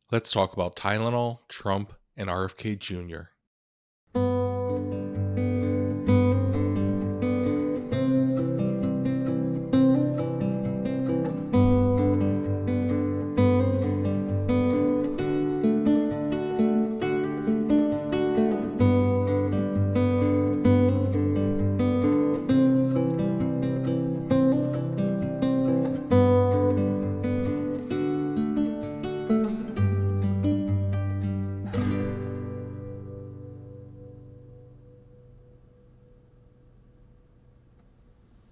Let's talk about Tylenol, Trump, and RFK Jr.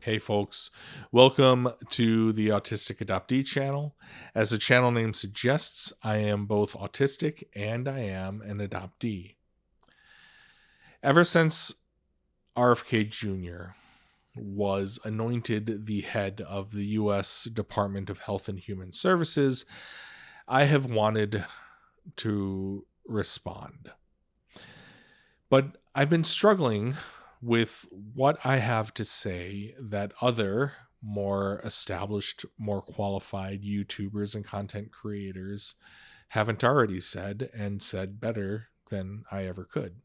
Hey folks, welcome to the Autistic Adoptee channel. As the channel name suggests, I am both autistic and I am an adoptee. Ever since RFK Jr. was anointed the head of the U.S. Department of Health and Human Services, I have wanted to respond. But I've been struggling with what I have to say that other more established, more qualified YouTubers and content creators haven't already said and said better than I ever could.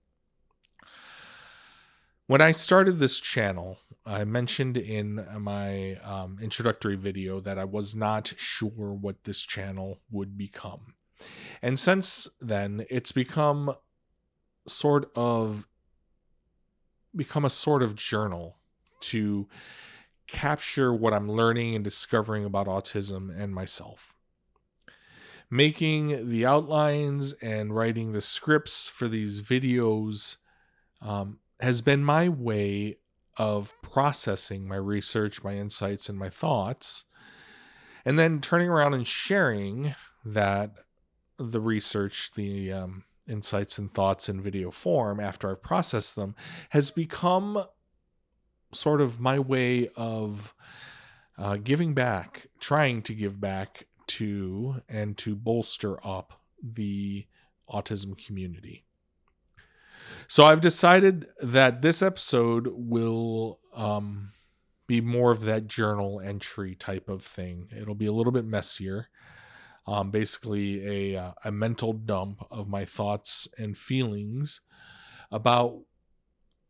When I started this channel, I mentioned in my introductory video that I was not sure what this channel would become. And since then, it's become a sort of journal to capture what I'm learning and discovering about autism and myself. Making the outlines and writing the scripts for these videos has been my way of processing my research, my insights, and my thoughts, and then turning around and sharing the research, the insights and thoughts in video form after I've processed them has become sort of my way of giving back, trying to give back to and to bolster up the autism community. So I've decided that this episode will be more of that journal entry type of thing. It'll be a little bit messier. Basically a mental dump of my thoughts and feelings about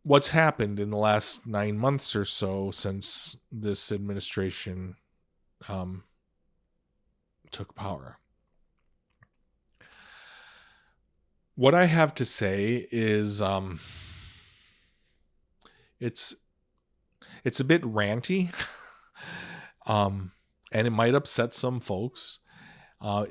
what's happened in the last 9 months or so since this administration took power. What I have to say is it's a bit ranty, and it might upset some folks.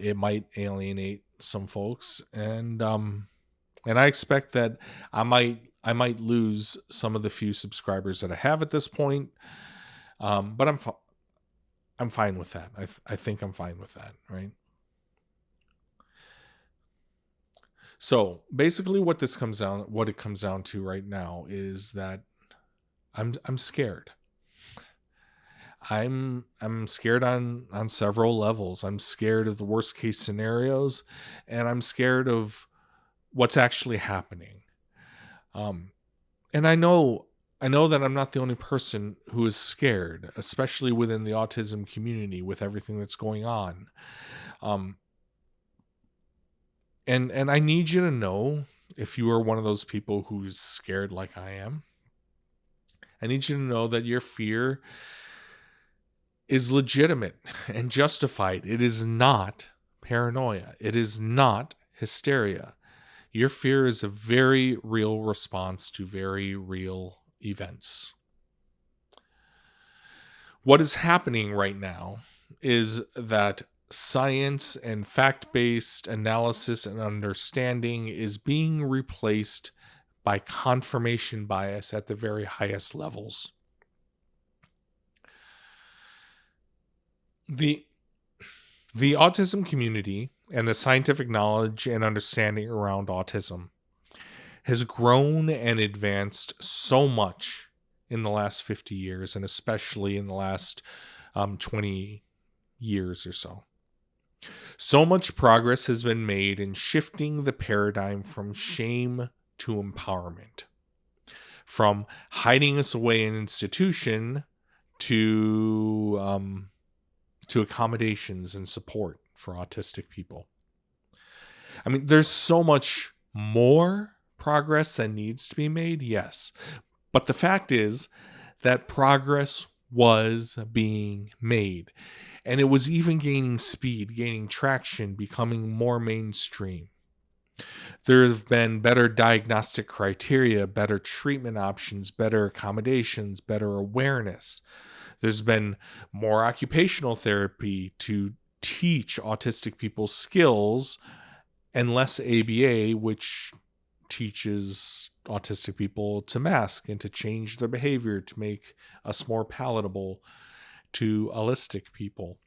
It might alienate some folks, and I expect that I might lose some of the few subscribers that I have at this point. But I'm fine with that. I think I'm fine with that, right? So basically, what it comes down to right now is that I'm scared. I'm scared on several levels. I'm scared of the worst case scenarios, and I'm scared of what's actually happening. And I know that I'm not the only person who is scared, especially within the autism community with everything that's going on. And I need you to know, if you are one of those people who's scared like I am, I need you to know that your fear is legitimate and justified. It is not paranoia. It is not hysteria. Your fear is a very real response to very real events. What is happening right now is that science and fact-based analysis and understanding is being replaced by confirmation bias at the very highest levels. The autism community and the scientific knowledge and understanding around autism has grown and advanced so much in the last 50 years, and especially in the last 20 years or so. So much progress has been made in shifting the paradigm from shame to empowerment, from hiding us away in institution to accommodations and support for autistic people. I mean, there's so much more progress that needs to be made, yes. But the fact is that progress was being made. And it was even gaining speed, gaining traction, becoming more mainstream. There have been better diagnostic criteria, better treatment options, better accommodations, better awareness. There's been more occupational therapy to teach autistic people skills, and less ABA, which teaches autistic people to mask and to change their behavior to make us more palatable to allistic people.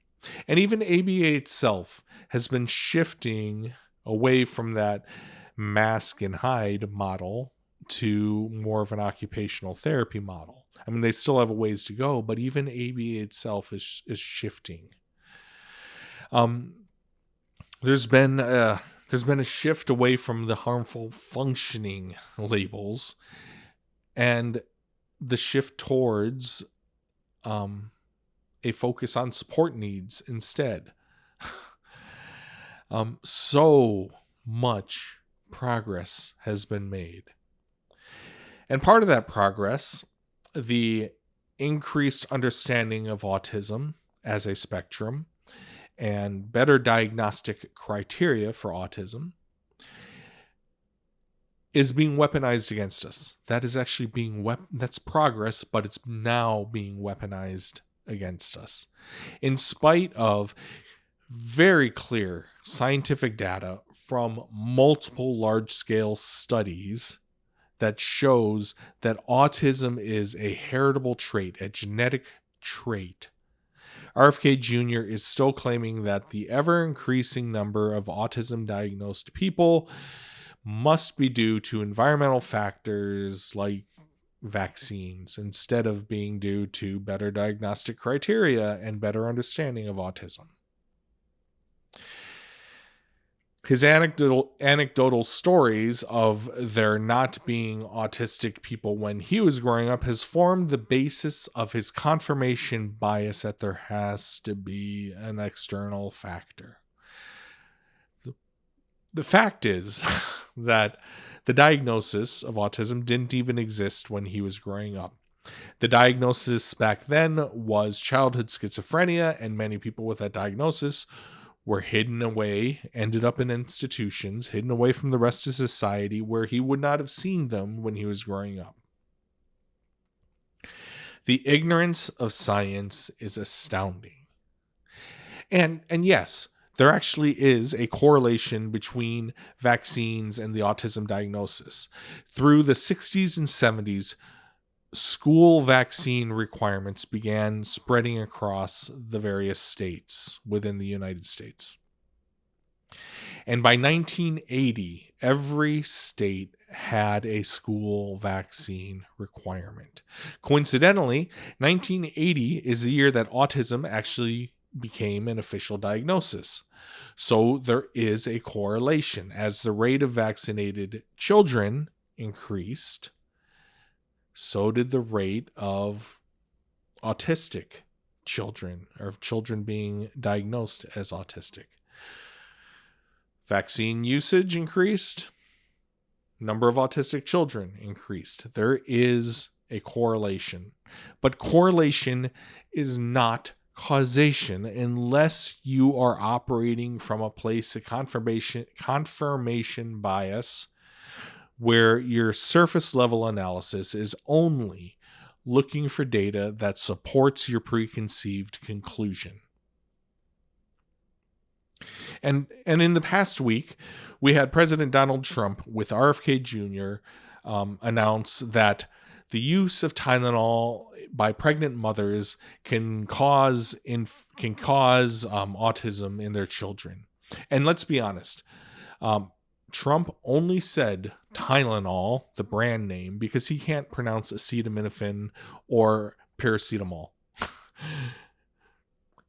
And even ABA itself has been shifting away from that mask and hide model to more of an occupational therapy model. I mean, they still have a ways to go, but even ABA itself is shifting. There's been a shift away from the harmful functioning labels, and the shift towards a focus on support needs instead. So much progress has been made. And part of that progress, the increased understanding of autism as a spectrum and better diagnostic criteria for autism, is being weaponized against us. That is actually that's progress, but it's now being weaponized against us. In spite of very clear scientific data from multiple large-scale studies that shows that autism is a heritable trait, a genetic trait, RFK Jr. is still claiming that the ever-increasing number of autism-diagnosed people must be due to environmental factors like vaccines instead of being due to better diagnostic criteria and better understanding of autism. His anecdotal stories of there not being autistic people when he was growing up has formed the basis of his confirmation bias that there has to be an external factor. The fact is that the diagnosis of autism didn't even exist when he was growing up. The diagnosis back then was childhood schizophrenia, and many people with that diagnosis were hidden away, ended up in institutions, hidden away from the rest of society where he would not have seen them when he was growing up. The ignorance of science is astounding. And yes, there actually is a correlation between vaccines and the autism diagnosis. Through the 60s and 70s, school vaccine requirements began spreading across the various states within the United States. And by 1980, every state had a school vaccine requirement. Coincidentally, 1980 is the year that autism actually became an official diagnosis. So there is a correlation. As the rate of vaccinated children increased, so did the rate of autistic children, or children being diagnosed as autistic. Vaccine usage increased, number of autistic children increased. There is a correlation, but correlation is not causation unless you are operating from a place of confirmation bias, where your surface level analysis is only looking for data that supports your preconceived conclusion. And in the past week, we had President Donald Trump with RFK Jr. Announce that the use of Tylenol by pregnant mothers can cause autism in their children. And let's be honest, Trump only said Tylenol, the brand name, because he can't pronounce acetaminophen or paracetamol.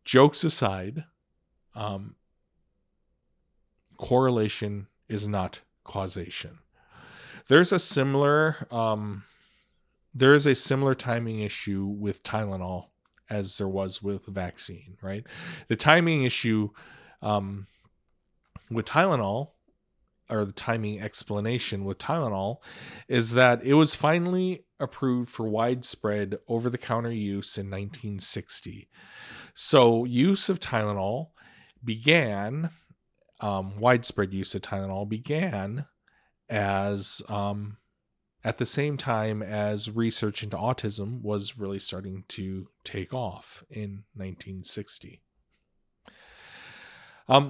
Jokes aside, correlation is not causation. There's a similar timing issue with Tylenol as there was with vaccine, right? The timing issue with Tylenol or the timing explanation with Tylenol is that it was finally approved for widespread over-the-counter use in 1960. So use of Tylenol began, widespread use of Tylenol began as at the same time as research into autism was really starting to take off in 1960.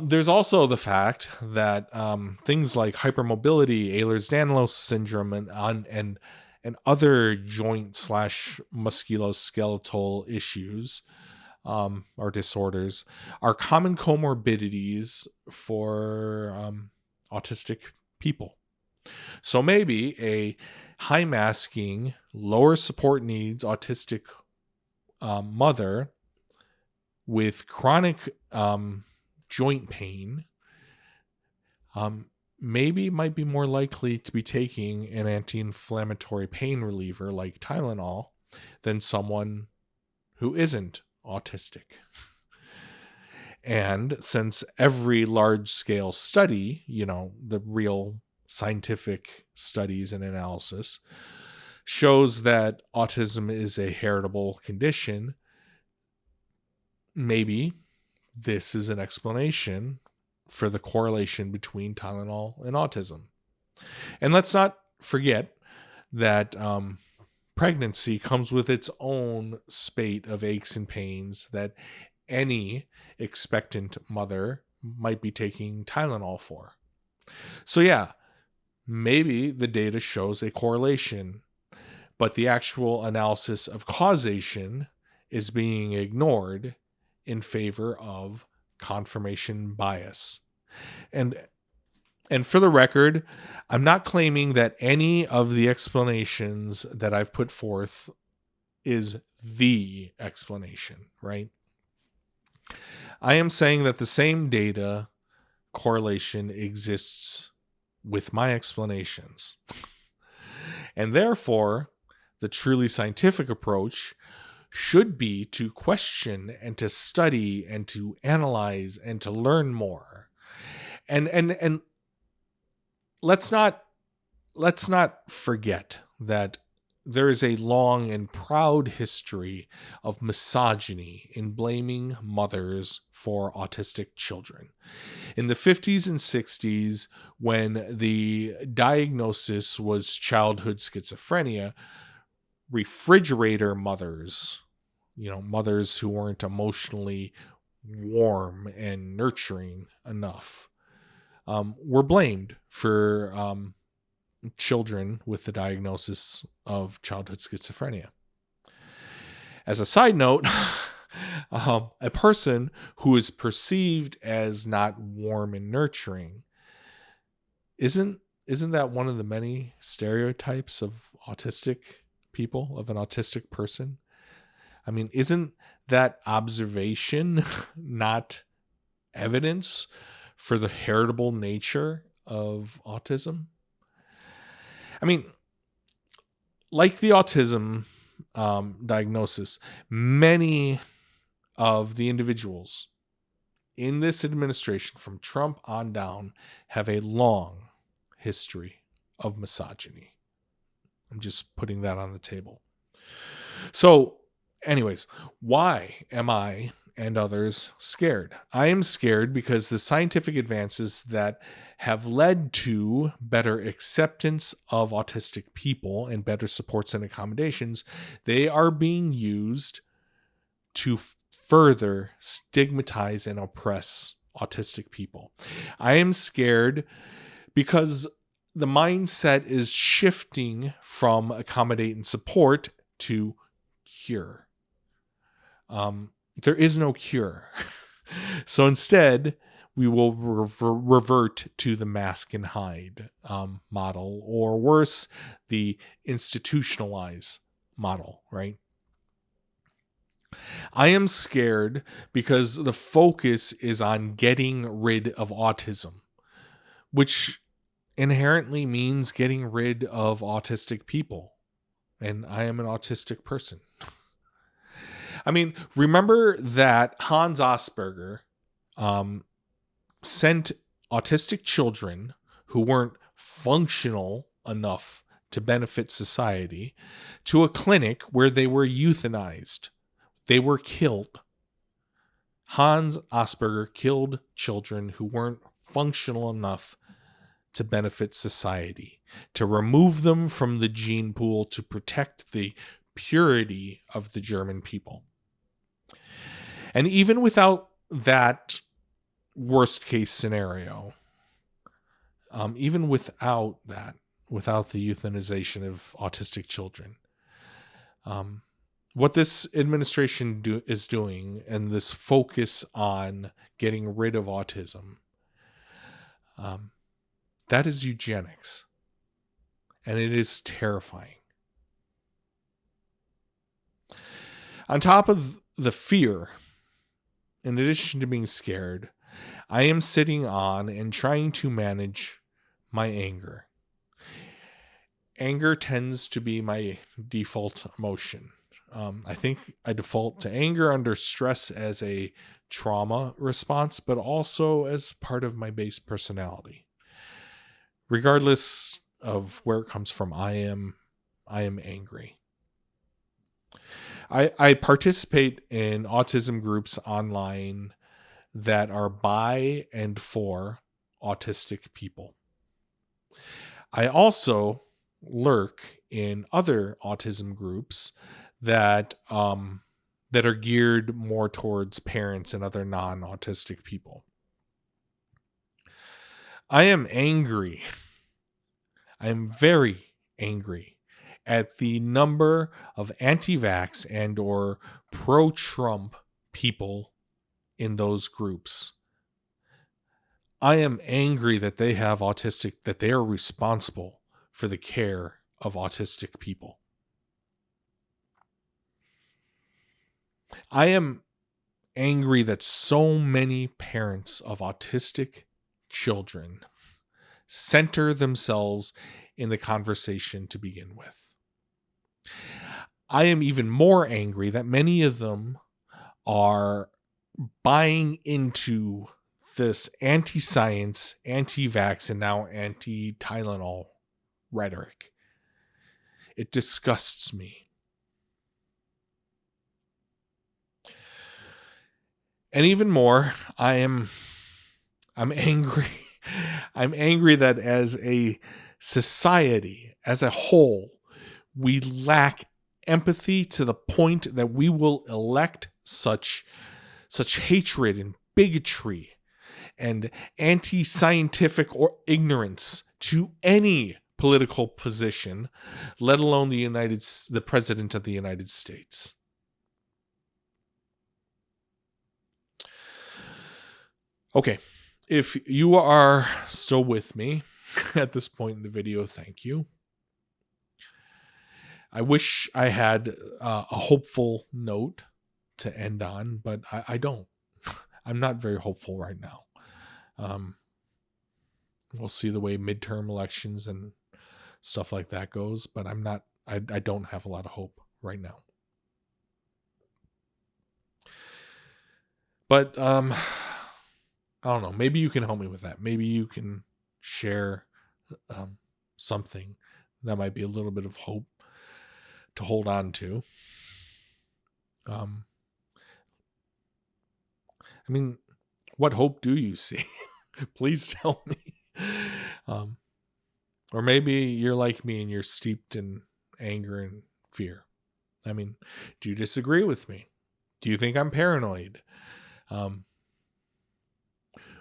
There's also the fact that things like hypermobility, Ehlers-Danlos syndrome, and other joint / musculoskeletal issues or disorders are common comorbidities for autistic people. So maybe a high masking, lower support needs autistic mother with chronic joint pain maybe might be more likely to be taking an anti-inflammatory pain reliever like Tylenol than someone who isn't autistic. And since every large-scale study, the real scientific studies and analysis, shows that autism is a heritable condition, maybe this is an explanation for the correlation between Tylenol and autism. And let's not forget that pregnancy comes with its own spate of aches and pains that any expectant mother might be taking Tylenol for. So yeah, maybe the data shows a correlation, but the actual analysis of causation is being ignored in favor of confirmation bias. And for the record, I'm not claiming that any of the explanations that I've put forth is the explanation, right? I am saying that the same data correlation exists with my explanations. And therefore, the truly scientific approach should be to question and to study and to analyze and to learn more. And let's not forget that there is a long and proud history of misogyny in blaming mothers for autistic children. In the 50s and 60s, when the diagnosis was childhood schizophrenia, refrigerator mothers, mothers who weren't emotionally warm and nurturing enough, were blamed for children with the diagnosis of childhood schizophrenia. As a side note, a person who is perceived as not warm and nurturing, isn't that one of the many stereotypes of autistic people, of an autistic person? I mean, isn't that observation not evidence for the heritable nature of autism? I mean, like the autism diagnosis, many of the individuals in this administration, from Trump on down, have a long history of misogyny. I'm just putting that on the table. So, anyways, why am I and others scared? I am scared because the scientific advances that have led to better acceptance of autistic people and better supports and accommodations, they are being used to further stigmatize and oppress autistic people. I am scared because the mindset is shifting from accommodate and support to cure. There is no cure. So instead, we will revert to the mask and hide model, or worse, the institutionalize model, right? I am scared because the focus is on getting rid of autism, which inherently means getting rid of autistic people. And I am an autistic person. I mean, remember that Hans Asperger sent autistic children who weren't functional enough to benefit society to a clinic where they were euthanized. They were killed. Hans Asperger killed children who weren't functional enough to benefit society, to remove them from the gene pool to protect the purity of the German people. And even without that worst case scenario, even without that, without the euthanization of autistic children, what this administration is doing, and this focus on getting rid of autism, that is eugenics. And it is terrifying. On top of the fear, in addition to being scared, I am sitting on and trying to manage my anger. Anger tends to be my default emotion. I think I default to anger under stress as a trauma response, but also as part of my base personality. Regardless of where it comes from, I am angry. I participate in autism groups online that are by and for autistic people. I also lurk in other autism groups that are geared more towards parents and other non-autistic people. I am angry. I am very angry at the number of anti-vax and or pro-Trump people in those groups. I am angry that they have autistic, that they are responsible for the care of autistic people. I am angry that so many parents of autistic children center themselves in the conversation to begin with. I am even more angry that many of them are buying into this anti-science, anti-vax, and now anti-Tylenol rhetoric. It disgusts me. And even more, I'm angry. I'm angry that as a society, as a whole, we lack empathy to the point that we will elect such hatred and bigotry and anti-scientific or ignorance to any political position, let alone the President of the United States. Okay, if you are still with me at this point in the video, thank you. I wish I had a hopeful note to end on, but I don't. I'm not very hopeful right now. We'll see the way midterm elections and stuff like that goes, but I don't have a lot of hope right now. But I don't know. Maybe you can help me with that. Maybe you can share something that might be a little bit of hope to hold on to. I mean, what hope do you see? Please tell me. Or maybe you're like me and you're steeped in anger and fear. I mean, do you disagree with me? Do you think I'm paranoid?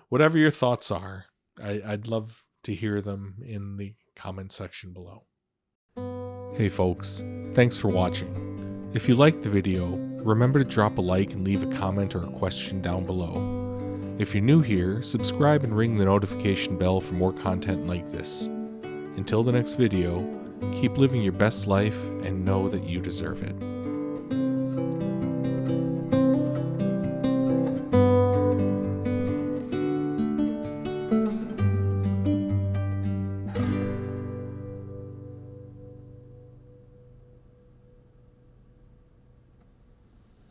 Whatever your thoughts are, I'd love to hear them in the comment section below. Hey folks, thanks for watching. If you liked the video, remember to drop a like and leave a comment or a question down below. If you're new here, subscribe and ring the notification bell for more content like this. Until the next video, keep living your best life and know that you deserve it.